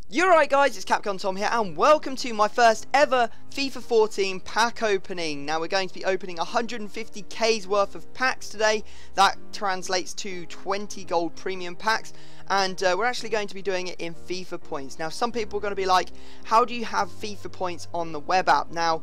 You're right guys, it's Capcom Tom here and welcome to my first ever FIFA 14 pack opening. Now we're going to be opening 150k's worth of packs today. That translates to 20 gold premium packs, and we're actually going to be doing it in FIFA points. Now some people are going to be like, how do you have FIFA points on the web app? Now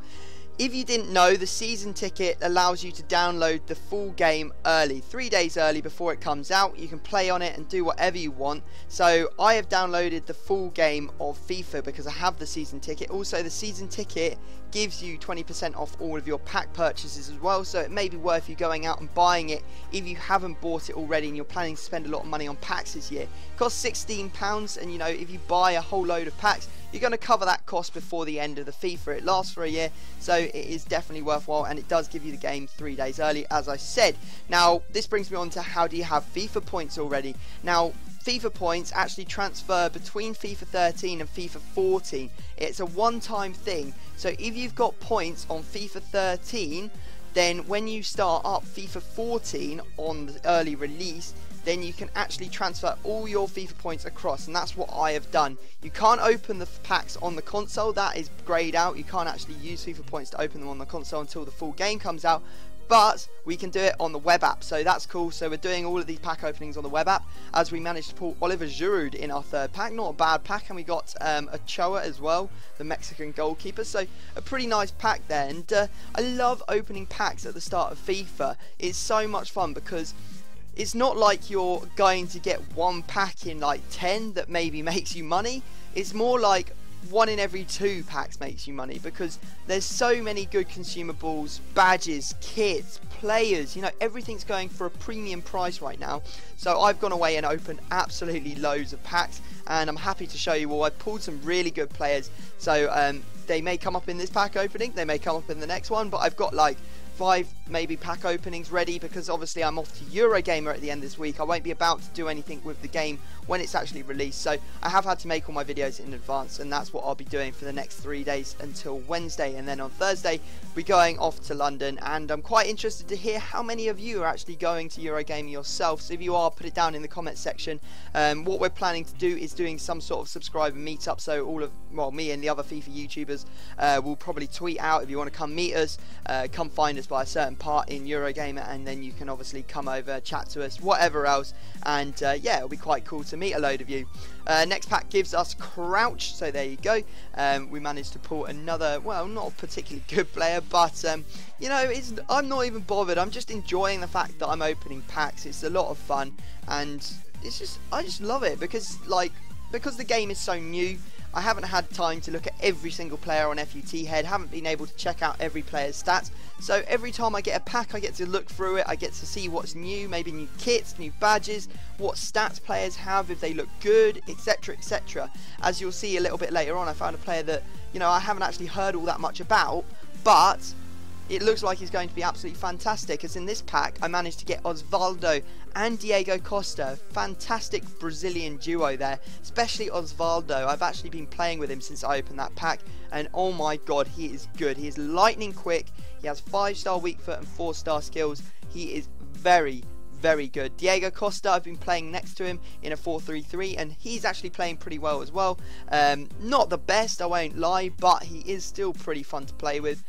if you didn't know, the season ticket allows you to download the full game early, 3 days early before it comes out. You can play on it and do whatever you want. So I have downloaded the full game of FIFA because I have the season ticket. Also, the season ticket gives you 20% off all of your pack purchases as well, so it may be worth you going out and buying it if you haven't bought it already and you're planning to spend a lot of money on packs this year. It costs £16, and you know, if you buy a whole load of packs, you're going to cover that cost before the end of the FIFA. It lasts for a year, so it is definitely worthwhile, and it does give you the game 3 days early, as I said. Now this brings me on to how do you have FIFA points already. Now FIFA points actually transfer between FIFA 13 and FIFA 14. It's a one-time thing, so if you've got points on FIFA 13, then when you start up FIFA 14 on the early release, then you can actually transfer all your FIFA points across, and that's what I have done. You can't open the packs on the console, that is greyed out. You can't actually use FIFA points to open them on the console until the full game comes out, but we can do it on the web app, so that's cool. So we're doing all of these pack openings on the web app, as we managed to pull Oliver Giroud in our third pack. Not a bad pack, and we got Ochoa as well, the Mexican goalkeeper, so a pretty nice pack there. And I love opening packs at the start of FIFA. It's so much fun because it's not like you're going to get one pack in like 10 that maybe makes you money. It's more like 1 in every 2 packs makes you money, because there's so many good consumables, badges, kits, players, you know, everything's going for a premium price right now. So I've gone away and opened absolutely loads of packs, and I'm happy to show you all. I've pulled some really good players, so they may come up in this pack opening, they may come up in the next one, but I've got like 5 maybe pack openings ready, because obviously I'm off to Eurogamer at the end of this week. I won't be about to do anything with the game when it's actually released, so I have had to make all my videos in advance, and that's what I'll be doing for the next 3 days until Wednesday. And then on Thursday we're going off to London, and I'm quite interested to hear how many of you are actually going to Eurogamer yourself. So if you are, put it down in the comments section. What we're planning to do is doing some sort of subscriber meetup, so all of, well, me and the other FIFA YouTubers will probably tweet out if you want to come meet us, come find us by a certain part in Eurogamer, and then you can obviously come over, chat to us, whatever else, and yeah, it'll be quite cool to meet a load of you. Next pack gives us Crouch, so there you go. We managed to pull another, well, not a particularly good player, but you know, I'm not even bothered. I'm just enjoying the fact that I'm opening packs. It's a lot of fun, and it's just, I just love it, because the game is so new. I haven't had time to look at every single player on FUT Head, haven't been able to check out every player's stats, so every time I get a pack I get to look through it, I get to see what's new, maybe new kits, new badges, what stats players have, if they look good, etc, etc. As you'll see a little bit later on, I found a player that, you know, I haven't actually heard all that much about, but it looks like he's going to be absolutely fantastic, as in this pack I managed to get Osvaldo and Diego Costa. Fantastic Brazilian duo there, especially Osvaldo. I've actually been playing with him since I opened that pack, and oh my god, he is good. He is lightning quick, he has 5-star weak foot and 4-star skills. He is very good. Diego Costa, I've been playing next to him in a 4-3-3, and he's actually playing pretty well as well. Not the best, I won't lie, but he is still pretty fun to play with.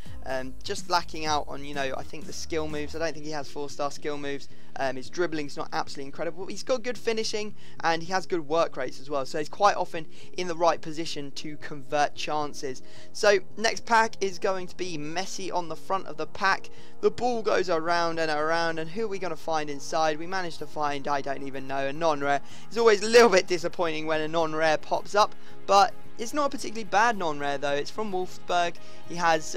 Just lacking out on, you know, I think the skill moves. I don't think he has 4-star skill moves. His dribbling's not absolutely incredible. He's got good finishing, and he has good work rates as well, so he's quite often in the right position to convert chances. So next pack is going to be Messi on the front of the pack. The ball goes around and around, and who are we going to find inside? We managed to find, I don't even know, a non-rare. It's always a little bit disappointing when a non-rare pops up, but it's not a particularly bad non-rare though. It's from Wolfsburg. He has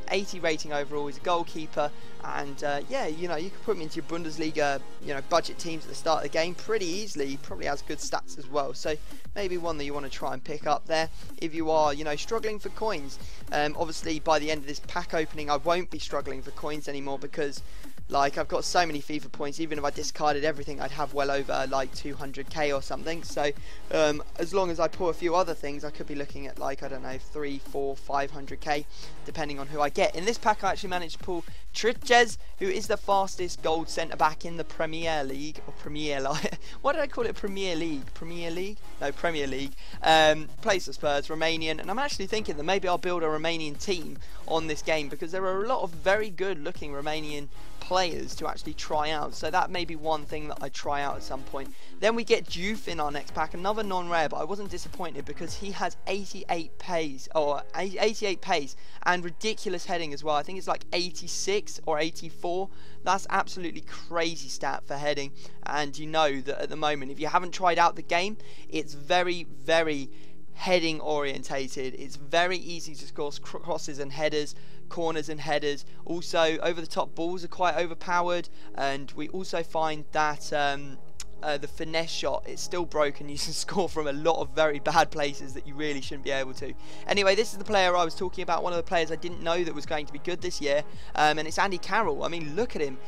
80 rating overall. He's a goalkeeper, and yeah, you know, you can put him into your Bundesliga, you know, budget teams at the start of the game pretty easily. He probably has good stats as well, so maybe one that you want to try and pick up there if you are, you know, struggling for coins. Obviously by the end of this pack opening I won't be struggling for coins anymore, because Like, I've got so many FIFA points, even if I discarded everything, I'd have well over like 200k or something. So as long as I pull a few other things, I could be looking at like, I don't know, 3, 4, 500k, depending on who I get. In this pack, I actually managed to pull Triches, who is the fastest gold centre-back in the Premier League, or Premier League. What did I call it? Premier League? Premier League? No, Premier League. Plays for Spurs, Romanian, and I'm actually thinking that maybe I'll build a Romanian team on this game, because there are a lot of very good-looking Romanian players to actually try out, so that may be one thing that I try out at some point. Then we get Juve in our next pack, another non-rare, but I wasn't disappointed because he has 88 pace, or 88 pace, and ridiculous heading as well. I think it's like 86 or 84. That's absolutely crazy stat for heading, and you know that at the moment, if you haven't tried out the game, it's very, very heading orientated. It's very easy to score crosses and headers, corners and headers. Also, over the top balls are quite overpowered, and we also find that the finesse shot, it's still broken. You can score from a lot of very bad places that you really shouldn't be able to. Anyway, this is the player I was talking about, one of the players I didn't know that was going to be good this year, and it's Andy Carroll. I mean, look at him.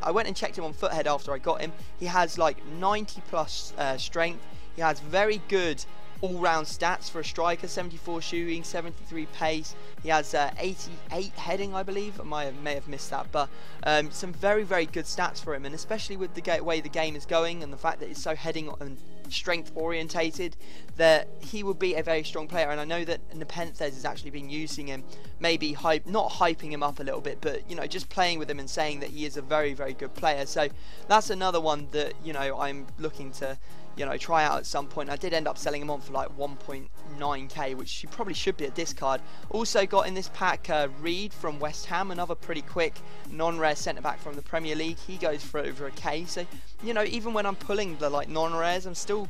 I went and checked him on Foothead after I got him. He has like 90 plus strength. He has very good all-round stats for a striker, 74 shooting, 73 pace. He has 88 heading, I believe. I may have missed that, but some very, very good stats for him, and especially with the way the game is going and the fact that it's so heading and strength orientated, that he will be a very strong player. And I know that Nepenthes has actually been using him, maybe not hyping him up a little bit, but you know, just playing with him and saying that he is a very, very good player. So that's another one that, you know, I'm looking to, you know, try out at some point. I did end up selling him on for like 1.9k, which he probably should be a discard. Also got in this pack Reed from West Ham, another pretty quick non-rare centre-back from the Premier League. He goes for over a k, so you know, even when I'm pulling the like non-rares, I'm still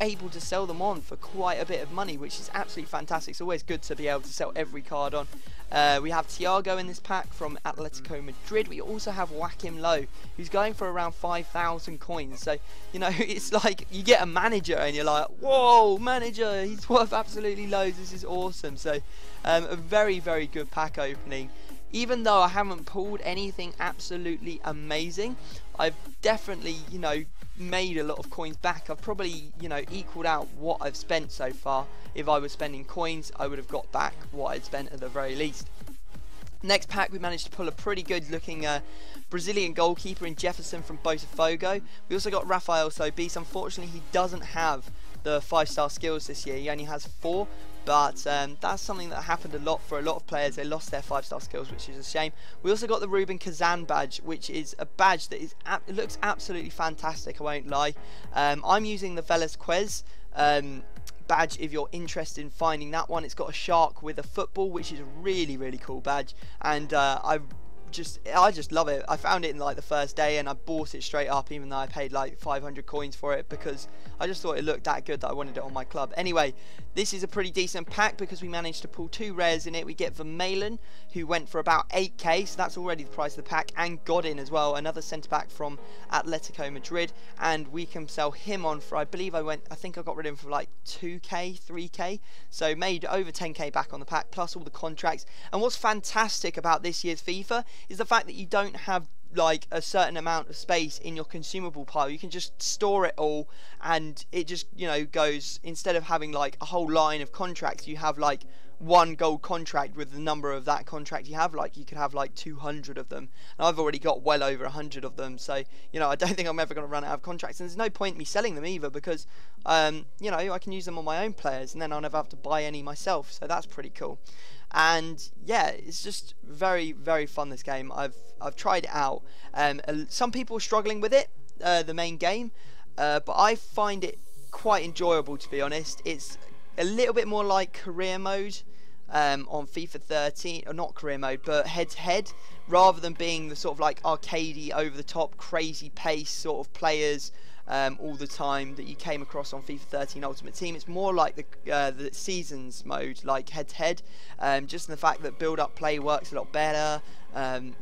able to sell them on for quite a bit of money, which is absolutely fantastic. It's always good to be able to sell every card on. We have Thiago in this pack from Atletico Madrid. We also have Joachim Low, who's going for around 5,000 coins. So, you know, it's like you get a manager and you're like, whoa, manager, he's worth absolutely loads. This is awesome. So, a very, very good pack opening. Even though I haven't pulled anything absolutely amazing, I've definitely, you know, made a lot of coins back. I've probably, you know, equaled out what I've spent so far. If I was spending coins, I would have got back what I'd spent at the very least. Next pack, we managed to pull a pretty good looking Brazilian goalkeeper in Jefferson from Botafogo. We also got Rafael Sobis. Unfortunately, he doesn't have the 5-star skills this year. He only has 4, but that's something that happened a lot for a lot of players. They lost their 5-star skills, which is a shame. We also got the Ruben Kazan badge, which is a badge that is it looks absolutely fantastic, I won't lie. I'm using the Velasquez badge if you're interested in finding that one. It's got a shark with a football, which is a really, really cool badge, and I just love it. I found it in like the first day and I bought it straight up, even though I paid like 500 coins for it, because I just thought it looked that good that I wanted it on my club. Anyway, this is a pretty decent pack because we managed to pull 2 rares in it. We get Vermaelen, who went for about 8k, so that's already the price of the pack, and Godin as well, another centre-back from Atletico Madrid, and we can sell him on for, I think I got rid of him for like 2k, 3k, so made over 10k back on the pack, plus all the contracts. And what's fantastic about this year's FIFA is the fact that you don't have like a certain amount of space in your consumable pile. You can just store it all, and it just, you know, goes, instead of having like a whole line of contracts, you have like one gold contract with the number of that contract you have. Like, you could have like 200 of them, and I've already got well over 100 of them, so you know, I don't think I'm ever going to run out of contracts, and there's no point me selling them either, because you know, I can use them on my own players, and then I'll never have to buy any myself, so that's pretty cool. And yeah, it's just very, very fun, this game. I've tried it out. Some people are struggling with it, the main game, but I find it quite enjoyable, to be honest. It's a little bit more like career mode on FIFA 13, or not career mode, but head-to-head, rather than being the sort of like arcadey, over-the-top, crazy pace sort of players all the time that you came across on FIFA 13 Ultimate Team. It's more like the seasons mode, like head-to-head, just in the fact that build-up play works a lot better.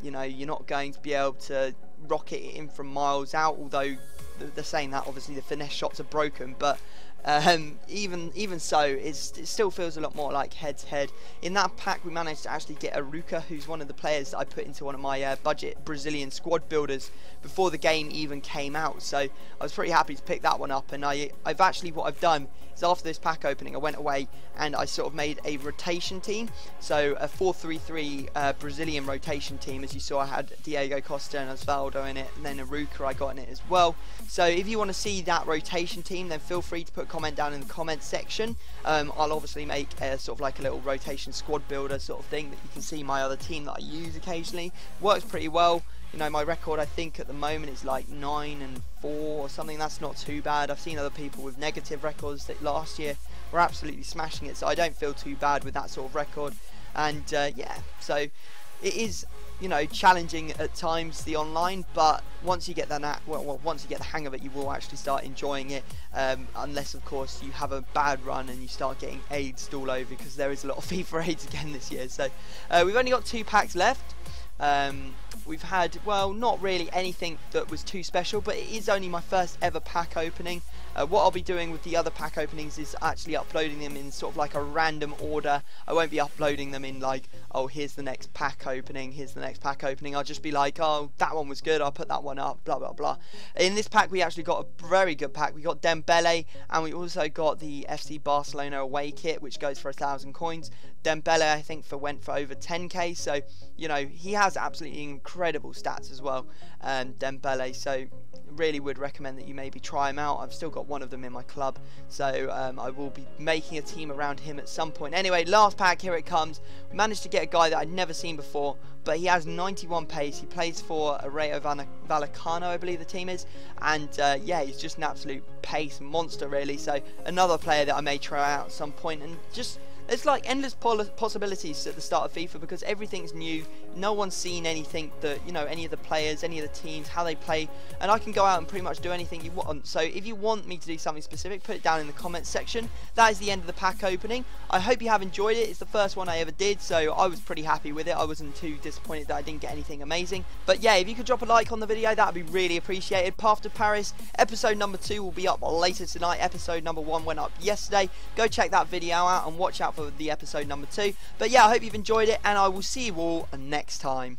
You know, you're not going to be able to rocket it in from miles out, although they're saying that obviously the finesse shots are broken, but Even so, it still feels a lot more like head-to-head. In that pack, we managed to actually get Aruka, who's one of the players that I put into one of my budget Brazilian squad builders before the game even came out. So I was pretty happy to pick that one up. And I've actually, what I've done is after this pack opening, I went away and I sort of made a rotation team. So a 4-3-3 Brazilian rotation team. As you saw, I had Diego Costa and Osvaldo in it, and then Aruka I got in it as well. So if you want to see that rotation team, then feel free to put a comment down in the comments section. I'll obviously make a sort of like a little rotation squad builder sort of thing that you can see my other team that I use occasionally. Works pretty well. You know, my record I think at the moment is like 9-4 or something. That's not too bad. I've seen other people with negative records that last year were absolutely smashing it, so I don't feel too bad with that sort of record. And yeah, so it is, you know, challenging at times, the online, but once you get once you get the hang of it, you will actually start enjoying it. Unless of course you have a bad run and you start getting AIDS all over, because there is a lot of FIFA AIDS again this year. So we've only got 2 packs left. We've had, well, not really anything that was too special, but it is only my first ever pack opening. What I'll be doing with the other pack openings is actually uploading them in sort of like a random order. I won't be uploading them in like, oh, here's the next pack opening, here's the next pack opening. I'll just be like, oh, that one was good, I'll put that one up, blah blah blah. In this pack we actually got a very good pack. We got Dembele, and we also got the FC Barcelona away kit, which goes for 1,000 coins. Dembele I think went for over 10k, so you know, he has absolutely incredible stats as well, Dembele, so really would recommend that you maybe try him out. I've still got one of them in my club, so I will be making a team around him at some point. Anyway, last pack, here it comes. We managed to get a guy that I'd never seen before, but he has 91 pace. He plays for Rayo Vallecano, I believe the team is, and yeah, he's just an absolute pace monster really. So another player that I may try out at some point, and just, it's like endless possibilities at the start of FIFA, because everything's new. No one's seen anything that, you know, any of the players, any of the teams, how they play, and I can go out and pretty much do anything you want. So if you want me to do something specific, put it down in the comments section. That is the end of the pack opening. I hope you have enjoyed it. It's the first one I ever did, so I was pretty happy with it. I wasn't too disappointed that I didn't get anything amazing. But yeah, if you could drop a like on the video, that would be really appreciated. Path to Paris, episode number 2 will be up later tonight. Episode number 1 went up yesterday. Go check that video out and watch out for the episode number 2. But yeah, I hope you've enjoyed it, and I will see you all next time.